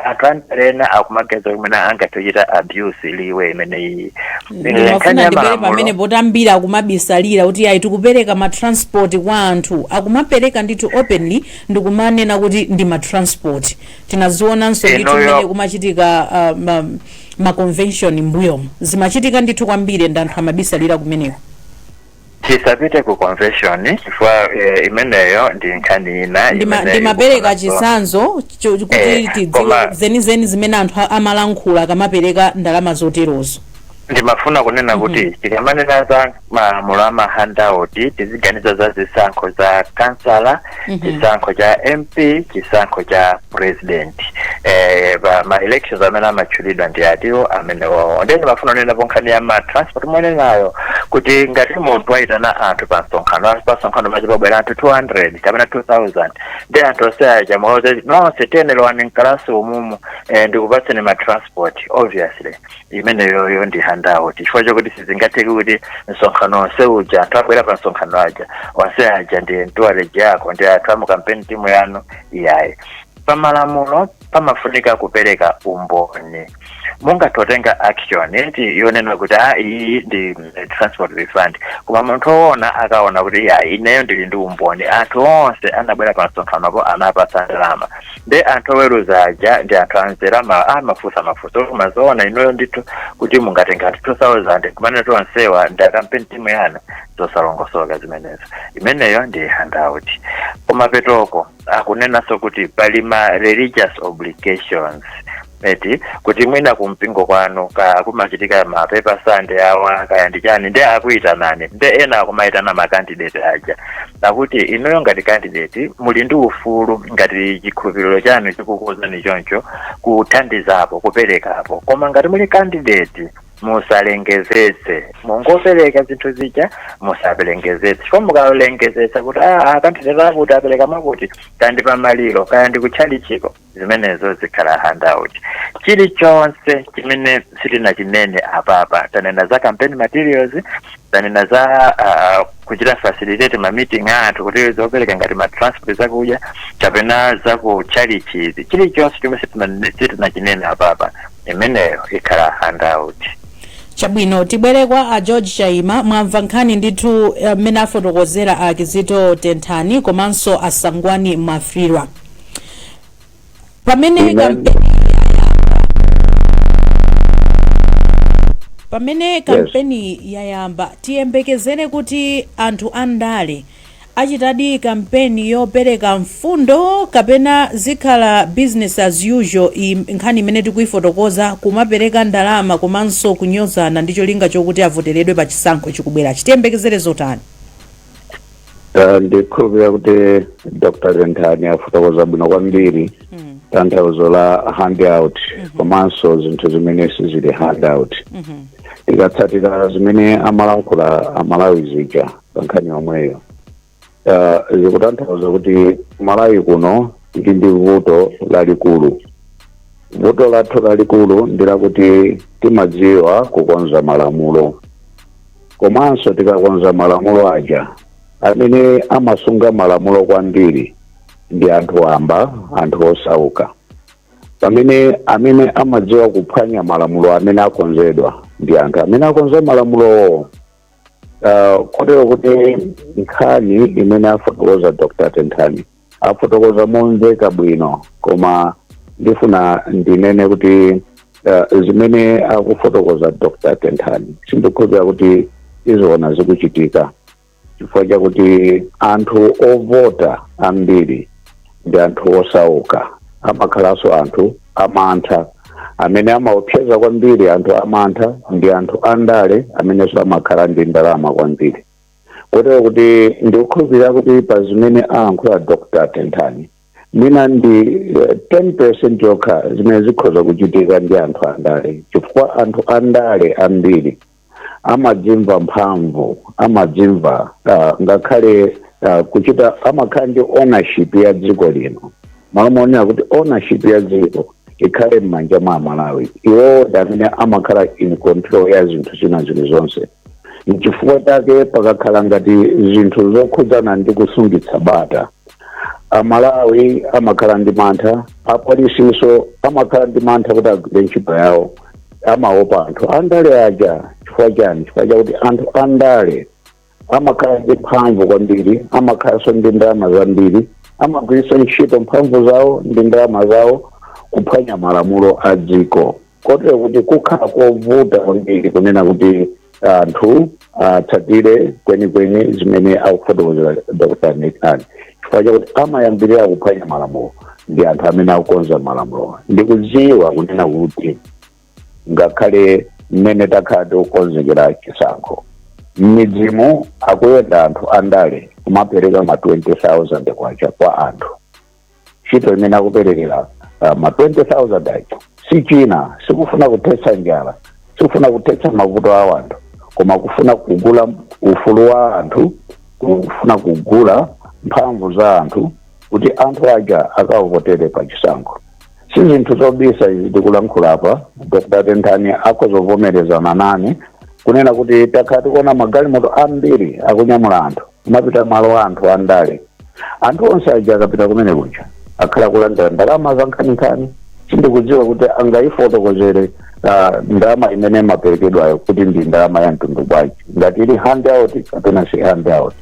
anthu andalena akumageza kumene angatochita abuse liwe imeneyi.
Ndimafuna ndibwere pamene potambira akumabisalira kuti ayi tikupereka matransport kwa anthu akumapereka ndithu openly ndikumanena kuti ndi matransport. Tinazionanso ndithu mmene kumachitika ma convention mbuyo zimachitika ndithu kwambiri ndi anthu amabisalira kumeneko.
Tisapite ku convention chifukwa imeneyo ndi nkhani ina
ndimapereka chisanzo kuti tidziwe zenizeni zimene anthu amalankhula akamapereka ndalama zoterozo.
Ndimafuna kunena kuti tikamanena za malamulo ama handout tiziganiza za zisankho za kansala, chisankho cha MP, chisankho cha president. Ma elections amene amachulidwa ndi atiwo amene wawo. Ndeni mafuna kunena ponkhani ya ma transport mwene nayo kuti ngati munthu waitana anthu pa msonkhano machipabwera anthu 200 kapena 2000 ndi anthu oseya chamoze nonse tenelwani mkalasi umumu ndikupatseni ma transport obviously imene yoyo ndi handout chifukwa chokuti sizingatheki kuti msonkhano onse uja anthu abwera pa msonkhano aja onse aja ndi ntuwaleji yako ndi anthu amu kampeni timu yanu iyayi. Pamalamulo pamafunika kupereka umboni. Mungatotenga action eti yonena kuti iyi ndi transport refund koma munthu woona akaona kuti ineyo ndili ndi umboni anthu onse anabwera pa msonkhano apo anapasa ndalama ndi anthu oweruza aja ndi anthu anzera amafusa mazoona ineyo ndithu kuti mungatenga anthu 2000 kumene tonsewa ndi akampeni timu yanu zosalongosoka zimenezo. Imeneyo ndi handout. Koma petoko akunenanso kuti pali ma religious obligations eti kuti mwina kumpingo kwanu kumachitika mapepa sande awa kaya ndichani ndi akuita nani ndi ena akumaitana ma candidate aja akuti inoyo ngati candidate muli ndi ufulu ngati chikhulupiriro chanu chikukuzani choncho kuthandizapo kuperekapo koma ngati muli candidate musalengezetse mungopereka zinthu zija musapelengezetse chifukwa mukalengezesa kuti candidate akuti apereka makuti kandi pamaliro kaya ndi kutchalichiko zimenezo zikhala handout. Chilichonse chimene sitina chinene apapa tanena za campaign materials tanena za kuchita facilitate ma meeting anthu kuti zopereka ngati ma transport zakudya kapena za ku chalichizi chilichonse chimene sitina chinene apapa imeneyo ikhala handout.
Chabwino tibwere kwa George Chaima mwamva nkhani ndithu mmene afotokozera Kizito Tenthani komanso Asangwani Mafrirwa. Pamene kampeni yayamba tiyembekezere kuti anthu andale achitadi kampeni yopereka mfundo kapena zikhala business as usual nkhani imene tikuifotokoza kumapereka ndalama komanso kunyozana ndicho linga chokuti avoteredwe pa chisankho chikubwera chitiyembekezere zotani?
Ndikhulupirira kuti Dr. Tenthani afotokoza bwino kwambiri tanthauzo la handout komanso zinthu zimene sizili handout. Tikatsatira zimene amalankhula Amalawi zija pa nkhani yomweyo zikutanthauza kuti Malawi kuno ndi vuto lalikulu. Vuto lathu lalikulu ndilakuti timadziwa kukonza malamulo komanso tikakonza malamulo aja amene amasunga malamulo kwambiri ndi anthu amba anthu osauka. Pamene amene amadziwa kuphwanya malamulo amene akonzedwa ndi anthu amene akonza malamulo kotero kuti nkhani imene afotokoza Dr. Tenthani afotokoza momveka bwino koma ndifuna ndinene kuti zimene akufotokoza Dr. Tenthani sindikhulupirira kuti izoona zikuchitika chifukwa chakuti anthu ovota ambiri ndi anthu osauka amakhalanso anthu amantha amene amaopseza kwambiri anthu amantha ndi anthu andale amenenso amakhala ndi ndalama kwambiri. Kotero kuti ndikukhulupirira kuti pa zimene ayankhula Dr. Tenthani mwina ndi 10% yokha zimene zikhoza kuchitika ndi anthu andale chifukwa anthu andale ambiri amadzimva mphamvu amadzimva ngakhale kuchita amakhala ndi ownership ya dziko lino. Malamulo kuti ownership ya dziko ikhale m'manja mwa Malawi iwo amene amakhala in control ya zinthu zina zilizonse N'chifukwa chake pakakhala ngati zinthu zokhudzana ndi kusungitsa bata, Amalawi amakhala ndi mantha, apolisinso amakhala ndi mantha kuti agwire ntchito yawo, amaopa anthu andale aja. Chifukwa chani? Chifukwa chakuti anthu andale amakhala ndi mphamvu kwambiri, amakhalanso ndi ndalama zambiri, amagwiritsa ntchito mphamvu zawo ndi ndalama zawo kuphwanya malamulo a dziko. Kotero kuti kukhala kovuta kwambiri kunena kuti anthu atsatire kwenikweni zimene akufotokozera Dr. Nekani. Chifukwa chakuti amayambirira kuphwanya malamulo ndi anthu amene akukonza malamulo. Ndikudziwa kunena kuti ngakhale mmene takhala tikukonzekera chisankho, m'midzimu akuyenda anthu andale kumapereka ma 20,000 kwacha kwa anthu. Ntchito imene akuperekera ma 20,000 acho si china, sikufuna kuthetsa njala, sikufuna kuthetsa mavuto a anthu, koma kufuna kugula ufulu wa anthu, kufuna kugula mphamvu za anthu kuti anthu aja akavotere pa chisankho. Si zinthu zobisa izi tikulankhula apa. Dr. Rentani akozovomerezana nane kunena kuti takhala tikuona magalimoto ambiri akunyamula anthu kumapita malo anthu andale. Anthu onse aja akapita kumene kuja akhala kulandira ndalama za nkhaninkhani. Sindikudziwa kuti angayifotokozere ndalama imene maperekedwayo kuti ndi ndalama ya mtundu bwanji, ngati ili handout kapena si handout.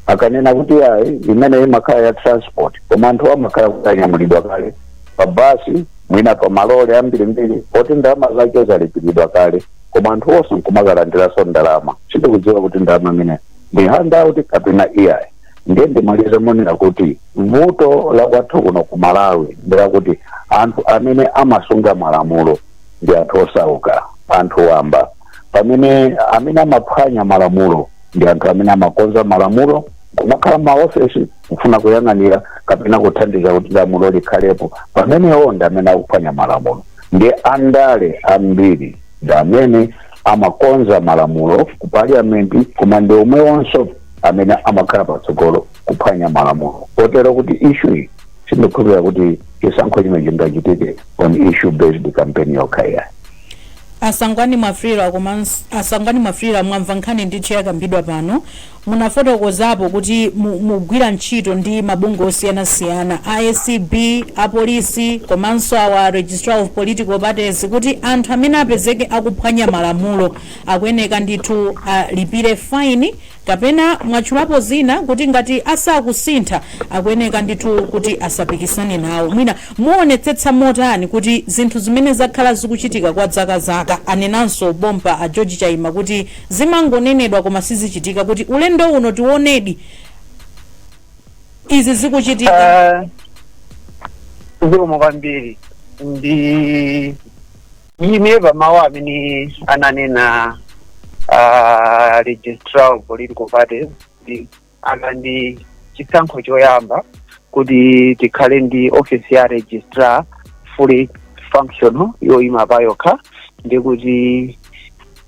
Akanena kuti ayi imene imakhala ya transport, koma anthu amakhala kuti anyamulidwa kale pabasi mwina pa malole ambirimbiri poti ndalama zake zalipiridwa kale, koma anthu onse nkumakalandiranso ndalama. Sindikudziwa kuti ndalama imene ndi handout kapena iyayi. Ndiye ndimalize monera kuti vuto la kwathu kuno ku Malawi ndirakuti anthu amene amasunga malamulo ndi anthu osauka, anthu wamba. Pamene amene amaphwanya malamulo ndi anthu amene amakonza malamulo, kumakhala maofesi kufuna kuyang'anira kapena kuthandiza kuti lamulo likhalepo. Pamenewo ndi amene akuphwanya malamulo. Ndiye andale ambiri ndi amene amakonza malamulo ku parliament, koma ndi omwe wonso amene amakhala patsogolo kuphwanya malamulo. Kotero kuti issue iyi sindikhulupirira kuti chisankho chimene chingachitike on issue based campaign yokhaya.
Asangwani Mafrira mwamva nkhani ndithu yakambidwa pano, munafotokozapo kuti mugwira ntchito ndi mabungwe osiyanasiyana, ISCB, apolisi, komanso awa Registrar of Political Parties, kuti anthu amene apezeke akuphwanya malamulo akuyeneka ndithu alipire fine, kapena mwatchulapo zina kuti ngati asakusintha akuyeneka ndithu kuti asapikisane nawo. Mwina muonetsetsa motani kuti zinthu zimene zakhala zikuchitika kwa zaka anenanso bomba a George Chaima kuti zimangonenedwa koma sizichitika, kuti ulendo uno tionedi izi zikuchitika?
Zikomo kwambiri. Ndi ine pamawu amene ananena Registrar of Political Parties ndi chisankho choyamba kuti tikhale ndi office ya registrar fully functional yoyima pa yokha, ndi kuti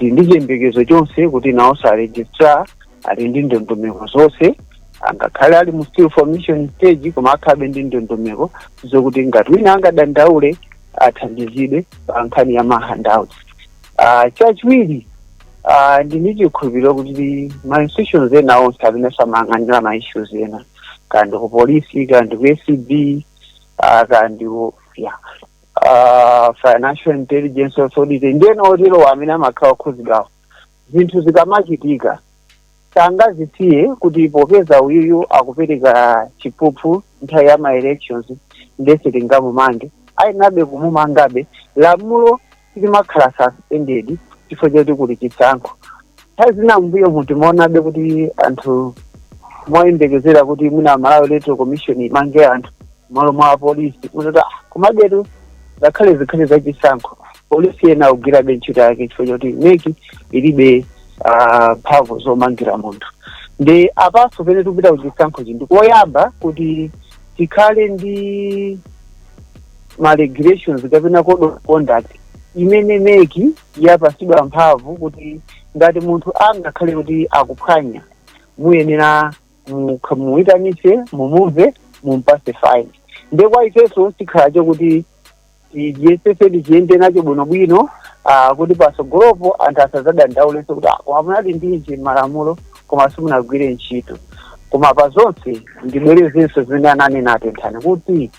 ndi chiyembekezo chonse kuti nawo sa registrar ali ndi ndondomeko zonse, angakhale ali mu still formation stage koma akhabe ndi ndondomeko zokuti ngati wina angadandaule athandizidwe pa nkhani ya mahandouts. Chachiwiri ndi chikhulupiriro kuti ma institutions ena onse amene samayang'anira ma issues ena, kandi ku polisi, kandi ku SCB, kandi Financial Intelligence Authority, ndiyena otero amene amakhala okhuzidwawo, zinthu zikamachitika sangazisiye kuti popeza uyuyu akupereka chiphuphu nthawi ya ma elections ndese tingamumange, ayinabe kumumangabe. Lamulo limakhala suspended chifukwa choti kuli chisankho. Nthawi zina mbuyo munthu muonabe kuti anthu moyembekezera kuti mwina Malawi Electoral Commission imange anthu malo mwa polisi, mutata kumabetu ngakhale zikhale za chisankho polisi yena akugwirabe ntchito yake chifukwa choti neki ilibe mphamvu zomangira munthu. Ndi apaso pene tikupita kuchisankho chindi koyamba kuti tikhale ndi ma regulations kapena code of conduct imene neki yapasidwa mphamvu kuti ngati munthu angakhale kuti akuphwanya muyenera muyitanise, mumuve, mumpase fine. Ndi kwa ifeso tikhala chokuti tiyesese tiyende nacho bwinobwino kuti pasogolopo anthu asazadandaulese kuti koma munali ndinji malamulo koma simunagwire ntchito. Koma pa zonse ndibwerezenso zimene ananena Tenthani kuti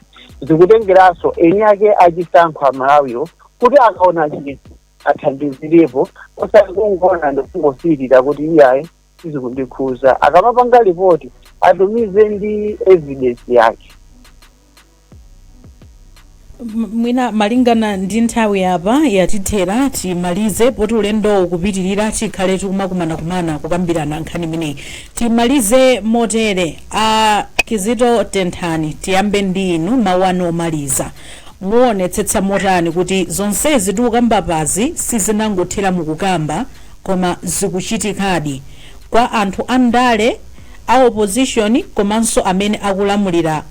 zikutengeranso eni ake achisankho amalawiwo kuti akaona chinthu athandizirepo osati kungona ndikungosirira kuti iyaye sizikundikhuza. Akamapanga ripoti atumize ndi evidence yake.
Mwina malingana ndi nthawi apa yatithera timalize poti ulendo kupitirira tikhale tikumakumana kukambirana nkhani imeneyi. Timalize motere Kizito Tenthani, tiyambe ndi inu mawu anu omaliza. Muonetsetsa motani kuti zonsezi tikukamba pazi sizinangothera mukukamba koma zikuchitikadi kwa anthu andale a opposition komanso amene akulamulira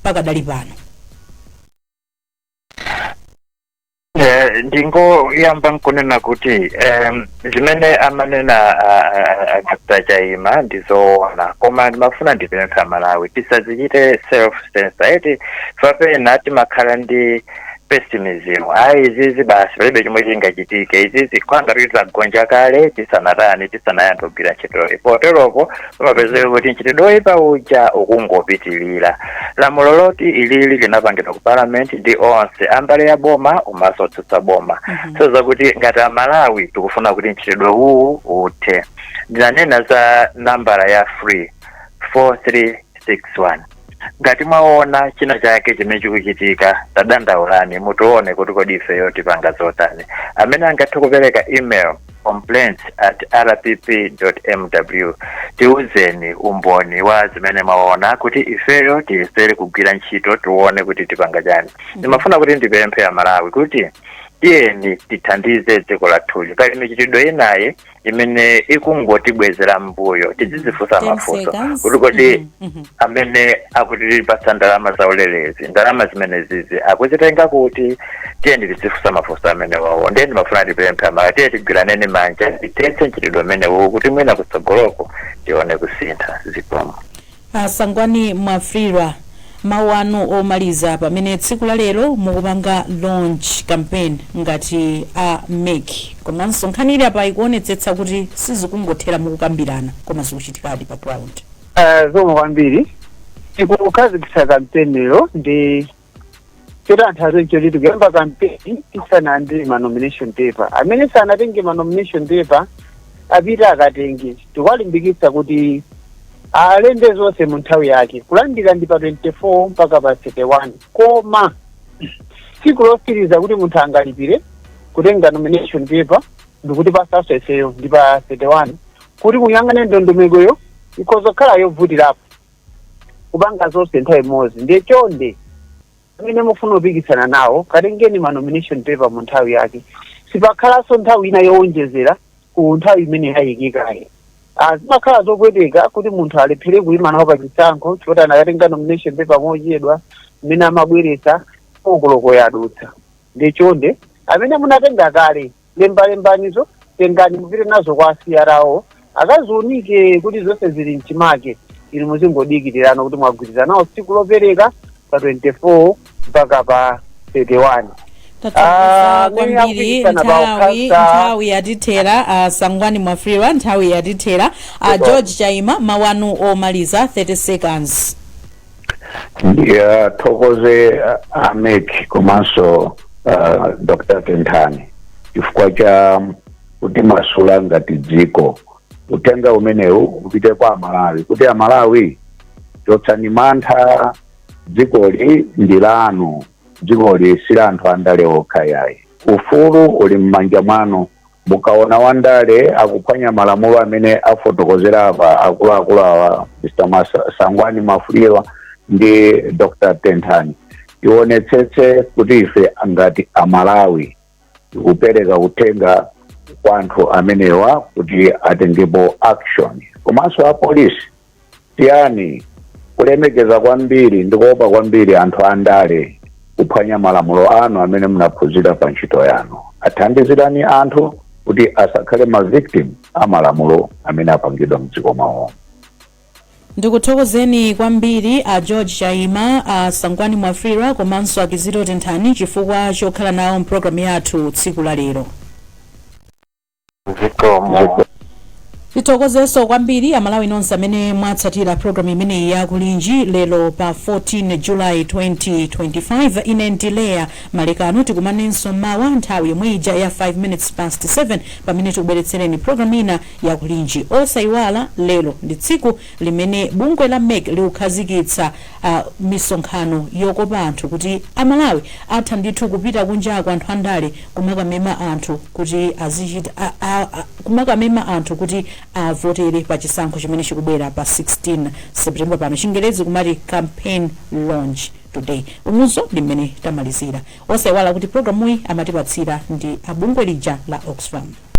pakadali pano?
Ndingoyamba nkunena kuti zimene amanena Dr. Chayima ndizoona koma ndimafuna ndipempha Malawi tisazichite self censorship fapena timakhala ndi pessimism. Izizi basi palibe chomwe chingachitike, izizi kwanga tizagonja kale tisanayambe kugwira ntchito ipoteropo pamapezeka kuti ntchito ipa uja ukungopitirira. Lamulo loti ilili linapangidwa ku parliament ndi onse ambale ya boma umaso otsutsa boma. So kuti ngati Malawi tikufuna kuti ntchito uwu uthe. Ndinanena za nambala ya free 4361. Ngati mwaona china chake chimene chikuchitika tadandaulani mutione kuti kodi ifeyo tipanga zotani. Amene angathe kupereka email complaints@rpp.mw tiuzeni umboni wa zimene mwaona kuti ifeyo tiyesere kugwira ntchito tione kuti tipanga chani. Ndimafuna kuti ndipemphe Malawi kuti tiyeni tithandize dziko lathuli pali michitidwe inayi imene ikungotibwezera mbuyo tizizifunsa mafunso kuti kodi amene akutipatsa ndalama zaulelezi ndalama zimene zizi akuzitenga kuti tiyeni tizifunsa mafunso amene wawo. Ndiye ndimafuna ndipemphe Malawi tiye tigwiraneni manja titetse mchitidwe amene uwu kuti mwina kutsogoloko tione kusintha zikomo.
Sangwani Mwafrira, mawu anu omaliza pamene tsiku la lero mukupanga launch campaign ngati make komanso nkhani ili apa ikuonetsetsa kuti sizikungothera mukukambirana koma zikuchitikadi pa ground.
Zomwe kwambiri tikukhazikitsa campaign lero ndi chotanthazo choti tikuyamba campaign tisanayambe nomination paper. Amene sanatenge nomination paper apita akatenge. Tikuwalimbikitsa kuti alembe zonse mu nthawi yake kulandira ndi pa 24 mpaka pa 31 koma tsiku losiriza kuti munthu angalipire kutenga nomination paper ndikuti pasaso ifeyo ndi pa 31 kuti muyang'ane ndondomekoyo ikhoza kukhala yovutirapo kupanga zonse nthawi imodzi. Ndiye chonde amene mufuna kupikisana nawo katengeni ma nomination paper mu nthawi yake, sipakhalanso nthawi ina yowonjezera ku nthawi imene yayikikayi. Zimakhala zopweteka kuti munthu alephere kuyima nawo pa chisankho choti anakatenga nomination paper mochedwa mmene amabweretsa okoloko yadutsa. Ndiye chonde amene munatenga kale lembalembanizo tengani mupite nazo kwa asiyarawo akaziunike kuti zonse zili mchimake inu muzingodikirana kuti mwagwirizana nawo tsiku lopereka pa 24 mpaka pa 31.
Kwambiri nthawi yatithera. Sangwani Mwafrira, nthawi yatithera. George Chayima, mawu anu omaliza 30 seconds.
Thokoze Amek komanso Dr. Tenthani chifukwa cha kuti masula ngati dziko utenga umenewu upite kwa Amalawi kuti Amalawi chotsani mantha dzikoli ndi lanu. Dzikoli si la anthu andale okha yayi. Ufulu uli m'manja mwanu. Mukaona wandale akuphwanya malamulo amene afotokozera apa akuluakulu awa Mr. Sangwani Mwafrira ndi Dr. Tenthani, tionetsetse kuti ife ngati Amalawi tikupereka kutenga kwa anthu amenewa kuti atengepo action. Komanso apolisi tiyani kulemekeza kwambiri ndikuopa kwambiri anthu andale kuphwanya malamulo anu amene munaphunzira pa ntchito yanu. Athandizirani anthu kuti asakhale ma victim a malamulo amene apangidwa mdziko mwawo.
ndikuthokozeni kwambiri a George Chaima, a Sangwani Mwafrira komanso a Kizito Tenthani chifukwa chokhala nawo mpulogalamu yathu tsiku la lero.
zikomo.
Tithokozenso kwambiri amalawi nonse amene mwatsatira programu imeneyi ya kulinji lero pa 14 July 2025. ine ndileya malekano tikumanenso mawa nthawi yomwe ija ya 5 minutes past 7 pamene tikubweretsereni programu ina ya kulinji. Osayiwala lero ndi tsiku limene bungwe la MEC likukhazikitsa misonkhano yokopa anthu kuti amalawi atha ndithu kupita kunjako anthu andale kumakamema anthu kuti azichita kumakamema anthu kuti avotere pa chisankho chimene chikubwera pa 16 September pano Chingerezi kumati campaign launch today. Umunso limene tamalizira. Osayiwala kuti programu iyi amatipatsira ndi abungwe lija la Oxfam.